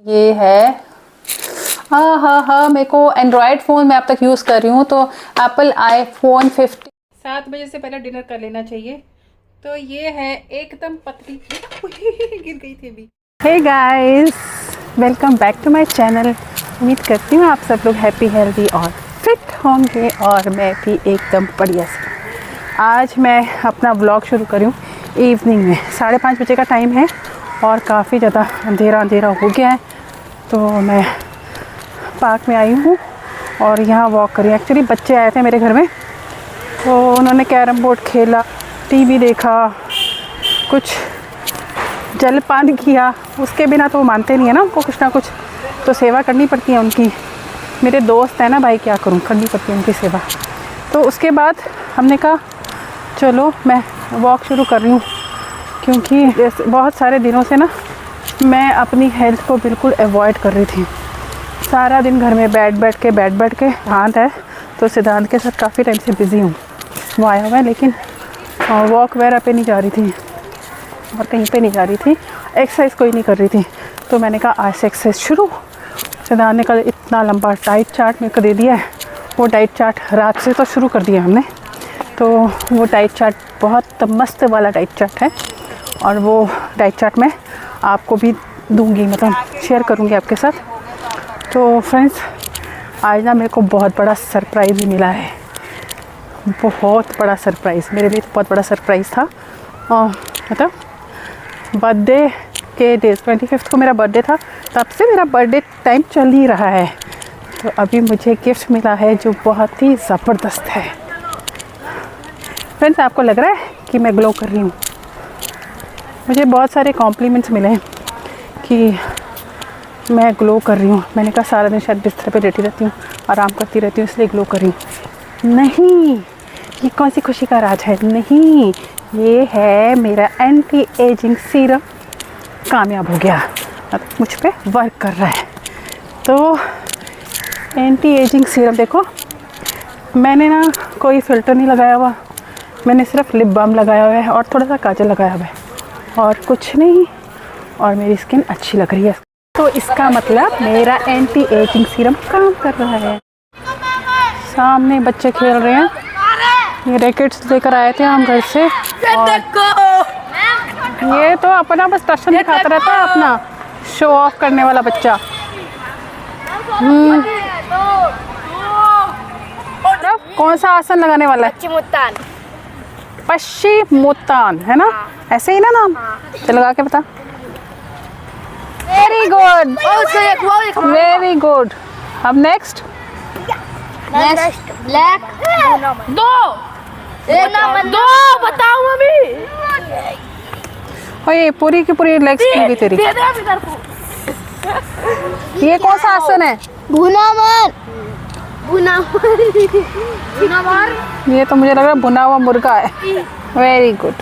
ये है हाँ मेरे को एंड्रॉयड फ़ोन मैं अब तक यूज़ कर रही हूँ, तो एप्पल आईफोन 15। 7 बजे से पहले डिनर कर लेना चाहिए। तो ये है एकदम पतली गिर गई थी अभी। Hey guys, welcome back to my channel. उम्मीद करती हूँ आप सब लोग हैप्पी हेल्दी और फिट होंगे और मैं भी एकदम बढ़िया से। आज मैं अपना व्लॉग शुरू करी हूँ इवनिंग में। 5:30 बजे का टाइम है और काफ़ी ज़्यादा अंधेरा हो गया है। तो मैं पार्क में आई हूँ और यहाँ वॉक करी। एक्चुअली बच्चे आए थे मेरे घर में, तो उन्होंने कैरम बोर्ड खेला, टीवी देखा, कुछ जलपान किया। उसके बिना तो वो मानते नहीं है ना, उनको कुछ ना कुछ तो सेवा करनी पड़ती है उनकी। मेरे दोस्त हैं ना भाई, क्या करूँ, करनी पड़ती है उनकी सेवा। तो उसके बाद हमने कहा चलो मैं वॉक शुरू कर रही हूँ, क्योंकि बहुत सारे दिनों से ना मैं अपनी हेल्थ को बिल्कुल अवॉइड कर रही थी। सारा दिन घर में बैठ बैठ के सिद्धांत है, तो सिद्धांत के साथ काफ़ी टाइम से बिज़ी हूँ। वो आया हुआ है लेकिन वॉक वगैरह पे नहीं जा रही थी और कहीं पे नहीं जा रही थी, एक्सरसाइज कोई नहीं कर रही थी। तो मैंने कहा आज से एक्सरसाइज शुरू। सिद्धांत ने कल इतना लंबा डाइट चार्ट मेरे को दे दिया है। वो डाइट चार्ट रात से तो शुरू कर दिया हमने। तो वो डाइट चार्ट बहुत मस्त वाला डाइट चार्ट है और वो डाइट चार्ट मैं आपको भी दूंगी, मतलब शेयर करूंगी आपके साथ। तो फ्रेंड्स, आज ना मेरे को बहुत बड़ा सरप्राइज़ मिला है, बहुत बड़ा सरप्राइज़। मेरे लिए तो बहुत बड़ा सरप्राइज़ था। मतलब बर्थडे के डेज 25 को मेरा बर्थडे था, तब से मेरा बर्थडे टाइम चल ही रहा है। तो अभी मुझे गिफ्ट मिला है जो बहुत ही ज़बरदस्त है। फ्रेंड्स, आपको लग रहा है कि मैं ग्लो कर रही हूँ? मुझे बहुत सारे कॉम्प्लीमेंट्स मिले हैं कि मैं ग्लो कर रही हूँ। मैंने कहा सारा दिन शायद बिस्तर पे लेटी रहती हूँ, आराम करती रहती हूँ, इसलिए ग्लो कर रही हूँ। नहीं, ये कौन सी खुशी का राज है? नहीं, ये है मेरा एंटी एजिंग सीरम कामयाब हो गया, मुझ पे वर्क कर रहा है। तो एंटी एजिंग सीरम देखो, मैंने ना कोई फ़िल्टर नहीं लगाया हुआ, मैंने सिर्फ लिप बाम लगाया हुआ है और थोड़ा सा काजल लगाया हुआ है और कुछ नहीं, और मेरी स्किन अच्छी लग रही है। तो इसका मतलब मेरा एंटी एजिंग सीरम काम कर रहा है। सामने बच्चे खेल रहे हैं, ये रैकेट्स लेकर आए थे हम घर से, और ये तो अपना बस टशन दिखाता रहता है, अपना शो ऑफ करने वाला बच्चा। कौन सा आसन लगाने वाला है? पश्चिमोत्तान है ना, ऐसे ही ना नाम? चल लगा के बता। Very good, very good. अब नेक्स्ट ब्लैक दो बताऊं अभी। और ये पूरी की पूरी लेग्स की भी तेरी। ये कौन सा आसन है? भुनावर। ये तो मुझे लग रहा है भुना हुआ मुर्गा है। Very good.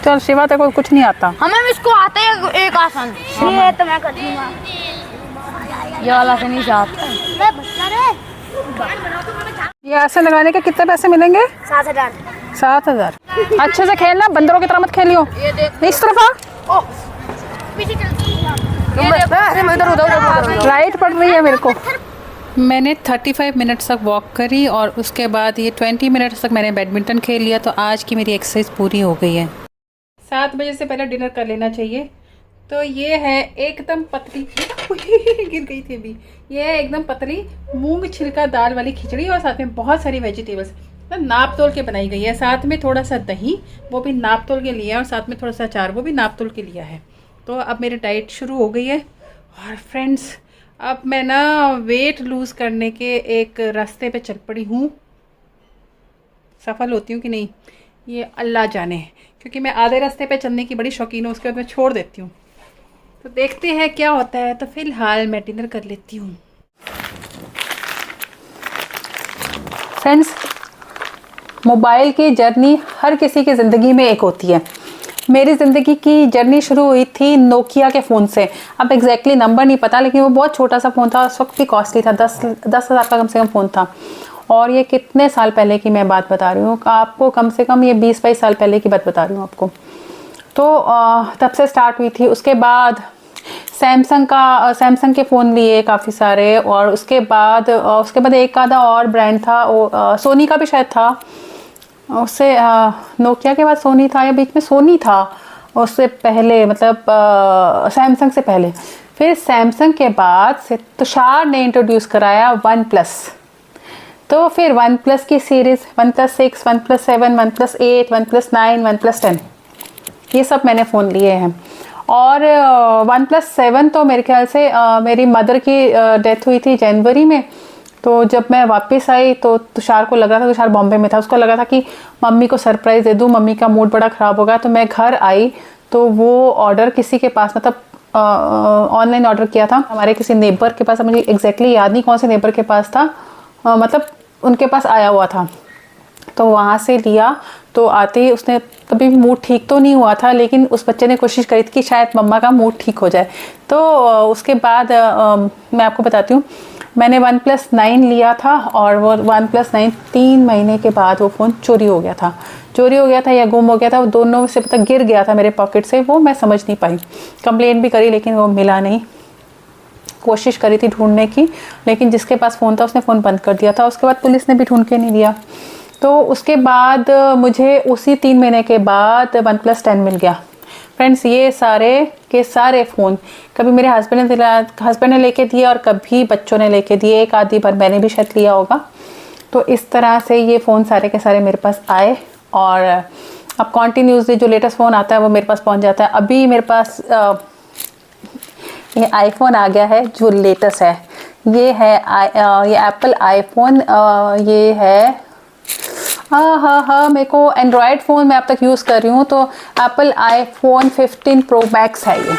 चल शिवा, तेरे को कुछ नहीं आता? हमें इसको आता है एक आसन, ये तो मैं कर दूंगा। ये वाला से नहीं आता। ये आसन लगाने के कितने पैसे मिलेंगे? 7,000। 7,000। अच्छे से खेलना, बंदरों की तरह मत खेलियो। इस तरफ आ। लाइट पड़ रही है मेरे को। मैंने 35 मिनट्स तक वॉक करी और उसके बाद ये 20 मिनट्स तक मैंने बैडमिंटन खेल लिया। तो आज की मेरी एक्सरसाइज पूरी हो गई है। 7 बजे से पहले डिनर कर लेना चाहिए। तो ये है एकदम पतली गिर गई थी अभी। ये है एकदम पतली मूंग छिलका दाल वाली खिचड़ी और साथ में बहुत सारी वेजिटेबल्स, नाप तोल के बनाई गई है। साथ में थोड़ा सा दही, वो भी नाप तोल के लिया है, और साथ में थोड़ा सा अचार, वो भी नाप तोल के लिया है। तो अब मेरी डाइट शुरू हो गई है। और फ्रेंड्स, अब मैं ना वेट लूज़ करने के एक रास्ते पे चल पड़ी हूँ। सफल होती हूँ कि नहीं ये अल्लाह जाने, क्योंकि मैं आधे रास्ते पे चलने की बड़ी शौकीन हूँ, उसके बाद मैं छोड़ देती हूँ। तो देखते हैं क्या होता है। तो फिलहाल मैं डिनर कर लेती हूँ। फ्रेंड्स, मोबाइल की जर्नी हर किसी की ज़िंदगी में एक होती है। मेरी ज़िंदगी की जर्नी शुरू हुई थी नोकिया के फ़ोन से। अब एग्जैक्टली नंबर नहीं पता, लेकिन वो बहुत छोटा सा फ़ोन था, उस वक्त भी कॉस्टली था। 10,000 का कम से कम फ़ोन था। और ये कितने साल पहले की मैं बात बता रही हूँ आपको, कम से कम ये 20-22 साल पहले की बात बता रही हूँ आपको। तो तब से स्टार्ट हुई थी। उसके बाद सैमसंग के फ़ोन लिए काफ़ी सारे, और उसके बाद एक आधा और ब्रांड था, वो सोनी का भी शायद था, उससे नोकिया के बाद सोनी था या बीच में सोनी था, उससे पहले मतलब सैमसंग से पहले। फिर सैमसंग के बाद से तुषार ने इंट्रोड्यूस कराया वन प्लस। तो फिर वन प्लस की series OnePlus 6, OnePlus 7, OnePlus 8, OnePlus 9, OnePlus 10, ये सब मैंने फ़ोन लिए हैं। और OnePlus 7 तो मेरे ख्याल से मेरी मदर की डेथ हुई थी जनवरी में, तो जब मैं वापस आई तो तुषार को लगा था, तुषार बॉम्बे में था, उसको लगा था कि मम्मी को सरप्राइज़ दे दूँ, मम्मी का मूड बड़ा ख़राब होगा। तो मैं घर आई तो वो ऑर्डर किसी के पास, मतलब ऑनलाइन ऑर्डर किया था हमारे किसी नेबर के पास, मुझे एग्जैक्टली याद नहीं कौन से नेबर के पास था, मतलब उनके पास आया हुआ था, तो वहाँ से लिया। तो आते ही उसने, तभी भी मूड ठीक तो नहीं हुआ था, लेकिन उस बच्चे ने कोशिश करी थी कि शायद मम्मा का मूड ठीक हो जाए। तो उसके बाद मैं आपको बताती हूँ, मैंने OnePlus 9 लिया था, और वो OnePlus 9 3 महीने के बाद वो फ़ोन चोरी हो गया था या गुम हो गया था, वो दोनों में से पता गिर गया था मेरे पॉकेट से, वो मैं समझ नहीं पाई। कंप्लेंट भी करी लेकिन वो मिला नहीं, कोशिश करी थी ढूंढने की, लेकिन जिसके पास फ़ोन था उसने फ़ोन बंद कर दिया था। उसके बाद पुलिस ने भी ढूंढ के नहीं दिया। तो उसके बाद मुझे उसी 3 महीने के बाद OnePlus 10 मिल गया। फ्रेंड्स, ये सारे के सारे फ़ोन कभी मेरे हस्बैंड ने लेके दिए और कभी बच्चों ने लेके दिए, एक आधी बार मैंने भी शायद लिया होगा। तो इस तरह से ये फ़ोन सारे के सारे मेरे पास आए, और अब कॉन्टीन्यूसली जो लेटेस्ट फ़ोन आता है वो मेरे पास पहुंच जाता है। अभी मेरे पास ये आईफोन आ गया है जो लेटेस्ट है, ये है ये एप्पल आईफोन, ये है मेरे को एंड्रॉयड फ़ोन मैं अब तक यूज़ कर रही हूँ, तो एप्पल आईफोन 15 प्रो मैक्स है ये।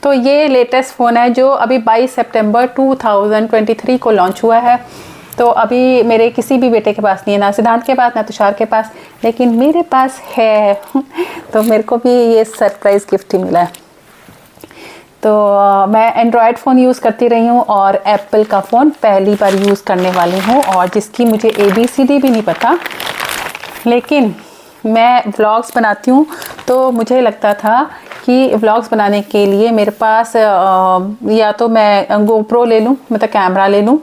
तो ये लेटेस्ट फ़ोन है जो अभी 22 सितंबर 2023 को लॉन्च हुआ है। तो अभी मेरे किसी भी बेटे के पास नहीं है, ना सिद्धांत के पास ना तुषार के पास, लेकिन मेरे पास है। तो मेरे को भी ये सरप्राइज़ गिफ्ट ही मिला है। तो मैं एंड्रॉयड फ़ोन यूज़ करती रही हूँ और एप्पल का फ़ोन पहली बार यूज़ करने वाली हूँ, और जिसकी मुझे ABCD भी नहीं पता, लेकिन मैं व्लॉग्स बनाती हूँ। तो मुझे लगता था कि व्लॉग्स बनाने के लिए मेरे पास या तो मैं GoPro ले लूँ, मतलब कैमरा ले लूँ।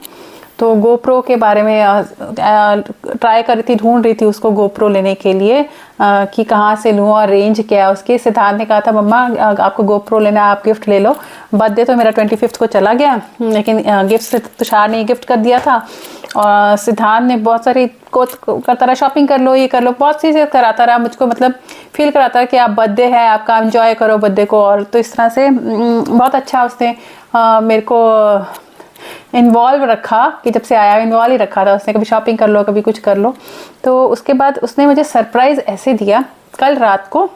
तो GoPro के बारे में ट्राई कर रही थी, ढूंढ रही थी उसको GoPro लेने के लिए कि कहाँ से लूँ और रेंज क्या है उसके। सिद्धांत ने कहा था मम्मा आपको GoPro लेना है, आप गिफ्ट ले लो। बर्थडे तो मेरा 25 को चला गया, लेकिन गिफ्ट से तुषार ने गिफ्ट कर दिया था, और सिद्धांत ने बहुत सारी करता रहा, शॉपिंग कर लो, ये कर लो, बहुत चीज़ें कराता रहा मुझको, मतलब फील कराता रहा कि आप बर्थडे है आपका, एंजॉय करो बर्थडे को। और तो इस तरह से बहुत अच्छा उसने मेरे को इन्वॉल्व रखा, कि जब से आया इन्वॉल्व ही रखा था उसने, कभी शॉपिंग कर लो कभी कुछ कर लो। तो उसके बाद उसने मुझे सरप्राइज़ ऐसे दिया, कल रात को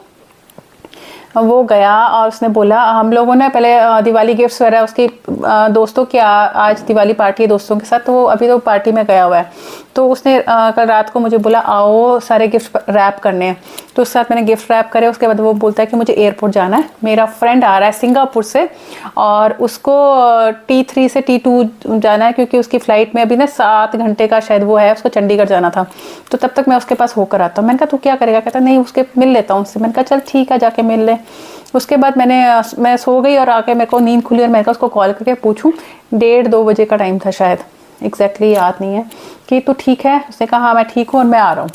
वो गया और उसने बोला, हम लोगों ने पहले दिवाली गिफ्ट्स वगैरह उसकी दोस्तों की आज दिवाली पार्टी है दोस्तों के साथ, तो वो अभी तो पार्टी में गया हुआ है। तो उसने कल रात को मुझे बोला आओ सारे गिफ्ट रैप करने हैं, तो उसके साथ मैंने गिफ्ट रैप करे। उसके बाद वो बोलता है कि मुझे एयरपोर्ट जाना है, मेरा फ्रेंड आ रहा है सिंगापुर से, और उसको T3 से T2 जाना है, क्योंकि उसकी फ़्लाइट में अभी ना 7 घंटे का शायद वो है, उसको चंडीगढ़ जाना था। तो तब तक मैं उसके पास होकर आता हूँ। मैंने कहा तू क्या करेगा? कहता नहीं उसके मिल लेता हूँ उससे। मैंने कहा चल ठीक है जाके मिल ले। उसके बाद मैं सो गई और आके मेरे को नींद खुली और मैंने कहा उसको कॉल करके पूछूं, 1:30-2 बजे का टाइम था शायद, एग्जैक्टली याद नहीं है, कि तू ठीक है? उसने कहा हाँ मैं ठीक हूँ और मैं आ रहा हूँ।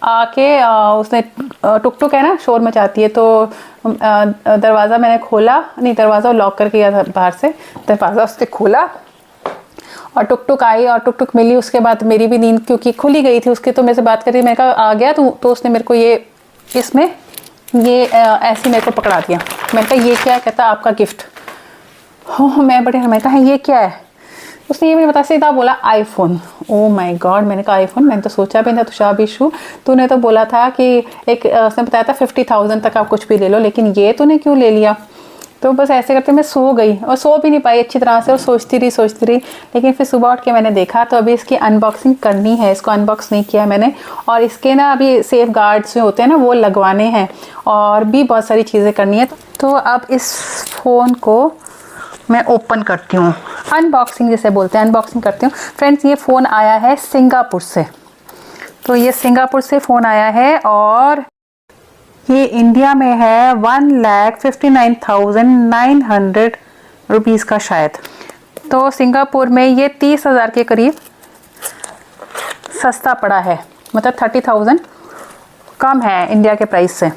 आके उसने टुक टुक है ना शोर मचाती है, तो दरवाज़ा मैंने खोला, नहीं दरवाज़ा लॉक करके गया था बाहर से, दरवाज़ा उसने खोला और टुक टुक आई और टुक टुक मिली। उसके बाद मेरी भी नींद क्योंकि खुली गई थी उसकी, तो मेरे से बात करी, मैंने कहा आ गया तू? तो उसने मेरे को ये इसमें ये ऐसे मेरे को पकड़ा दिया। मैंने कहा ये क्या है? कहता आपका गिफ्ट। हो मैं बड़े, मैंने कहा ये क्या है? उसने ये मुझे बता सीधा बोला आईफोन। ओ माय गॉड, मैंने कहा आईफोन? मैंने तो सोचा भी नहीं था तुषार बिशु, तूने तो बोला था कि एक उसने बताया था 50,000 तक आप कुछ भी ले लो, लेकिन ये तूने क्यों ले लिया? तो बस ऐसे करते मैं सो गई और सो भी नहीं पाई अच्छी तरह से, और सोचती रही, लेकिन फिर सुबह उठ के मैंने देखा, तो अभी इसकी अनबॉक्सिंग करनी है। इसको अनबॉक्स नहीं किया मैंने, और इसके ना अभी सेफ गार्ड्स जो होते हैं ना वो लगवाने हैं, और भी बहुत सारी चीज़ें करनी है। तो अब इस फ़ोन को मैं ओपन करती हूँ, अनबॉक्सिंग जिसे बोलते हैं, अनबॉक्सिंग करती हूँ। फ्रेंड्स ये फ़ोन आया है सिंगापुर से, तो ये सिंगापुर से फ़ोन आया है, और ये इंडिया में है 1,59,900 रुपीज़ का शायद। तो सिंगापुर में ये 30,000 के करीब सस्ता पड़ा है, मतलब 30,000 कम है इंडिया के प्राइस से।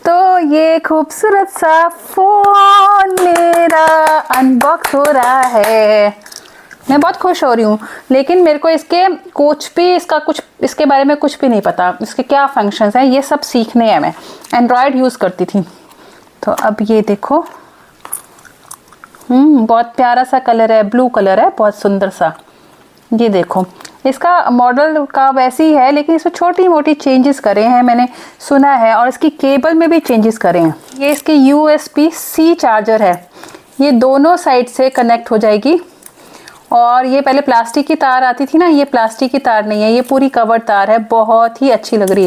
तो ये खूबसूरत सा फ़ोन मेरा अनबॉक्स हो रहा है, मैं बहुत खुश हो रही हूँ। लेकिन मेरे को इसके इसके बारे में कुछ भी नहीं पता, इसके क्या फंक्शंस हैं, ये सब सीखने हैं। मैं एंड्रॉयड यूज़ करती थी। तो अब ये देखो, बहुत प्यारा सा कलर है, ब्लू कलर है, बहुत सुंदर सा। ये देखो, इसका मॉडल का वैसे ही है, लेकिन इसमें छोटी मोटी चेंजेस करे हैं मैंने सुना है, और इसकी केबल में भी चेंजेस करे हैं। ये इसके USB-C चार्जर है, ये दोनों साइड से कनेक्ट हो जाएगी। और ये पहले प्लास्टिक की तार आती थी ना, ये प्लास्टिक की तार नहीं है, ये पूरी कवर तार है, बहुत ही अच्छी लग रही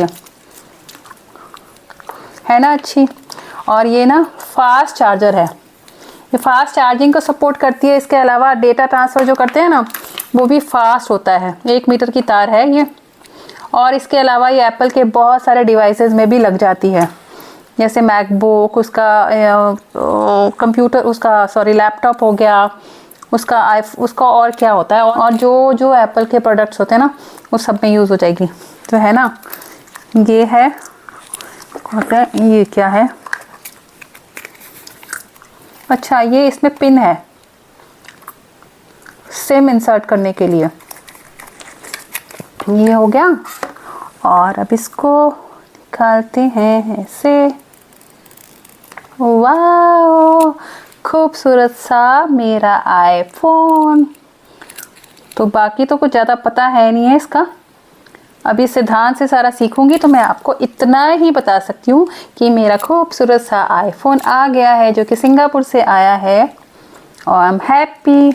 है ना अच्छी। और ये ना फास्ट चार्जर है, ये फास्ट चार्जिंग को सपोर्ट करती है। इसके अलावा डेटा ट्रांसफ़र जो करते हैं ना, वो भी फास्ट होता है। 1 मीटर की तार है ये। और इसके अलावा ये एप्पल के बहुत सारे डिवाइसेस में भी लग जाती है, जैसे मैकबुक, उसका कंप्यूटर, उसका लैपटॉप हो गया, उसका और क्या होता है, और जो एप्पल के प्रोडक्ट्स होते हैं ना, वो सब में यूज़ हो जाएगी। तो है ना, ये है, ये क्या है, अच्छा ये इसमें पिन है सिम इंसर्ट करने के लिए। ये हो गया। और अब इसको निकालते हैं ऐसे। वाह, खूबसूरत सा मेरा आईफोन। तो बाकी तो कुछ ज़्यादा पता है नहीं है इसका, अभी सिद्धांत से सारा सीखूंगी तो मैं आपको इतना ही बता सकती हूँ कि मेरा खूबसूरत सा आईफोन आ गया है, जो कि सिंगापुर से आया है। और I am happy,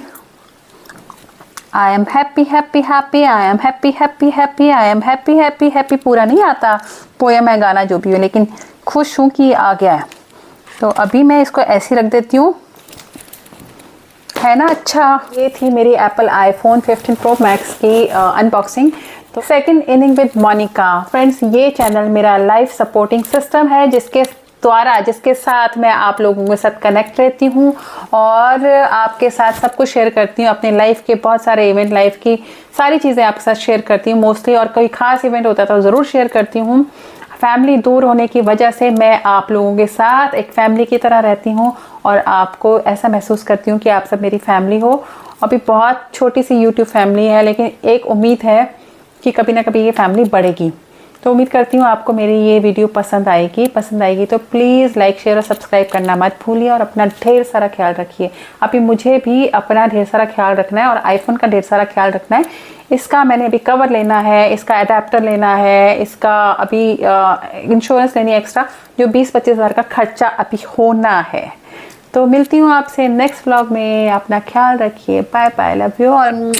I am happy happy happy, I am happy happy happy, I am happy happy happy. पूरा नहीं आता पोएम है, गाना जो भी हो, लेकिन खुश हूँ कि आ गया है। तो अभी मैं इसको ऐसे रख देती हूँ, है ना। अच्छा, ये थी मेरी एप्पल आईफोन 15 प्रो मैक्स की अनबॉक्सिंग। तो second inning with Monika. Friends, ये चैनल मेरा लाइफ सपोर्टिंग सिस्टम है, जिसके साथ मैं आप लोगों के साथ कनेक्ट रहती हूँ और आपके साथ सब कुछ शेयर करती हूँ। अपने लाइफ के बहुत सारे इवेंट, लाइफ की सारी चीज़ें आपके साथ शेयर करती हूँ मोस्टली, और कोई खास इवेंट होता है तो ज़रूर शेयर करती हूँ। फैमिली दूर होने की वजह से मैं आप लोगों के साथ एक फैमिली की तरह रहती हूँ, और आपको ऐसा महसूस करती हूँ कि आप सब मेरी फैमिली हो। अभी बहुत छोटी सी यूट्यूब फैमिली है, लेकिन एक उम्मीद है कि कभी ना कभी ये फैमिली बढ़ेगी। तो उम्मीद करती हूँ आपको मेरी ये वीडियो पसंद आएगी तो प्लीज़ लाइक, शेयर और सब्सक्राइब करना मत भूलिए, और अपना ढेर सारा ख्याल रखिए। अभी मुझे भी अपना ढेर सारा ख्याल रखना है, और आईफोन का ढेर सारा ख्याल रखना है। इसका मैंने अभी कवर लेना है, इसका अडेप्टर लेना है, इसका अभी इंश्योरेंस लेनी है एक्स्ट्रा, जो 20-25 हज़ार का खर्चा अभी होना है। तो मिलती हूँ आपसे नेक्स्ट व्लॉग में, अपना ख्याल रखिए, बाय बाय, लव यू। और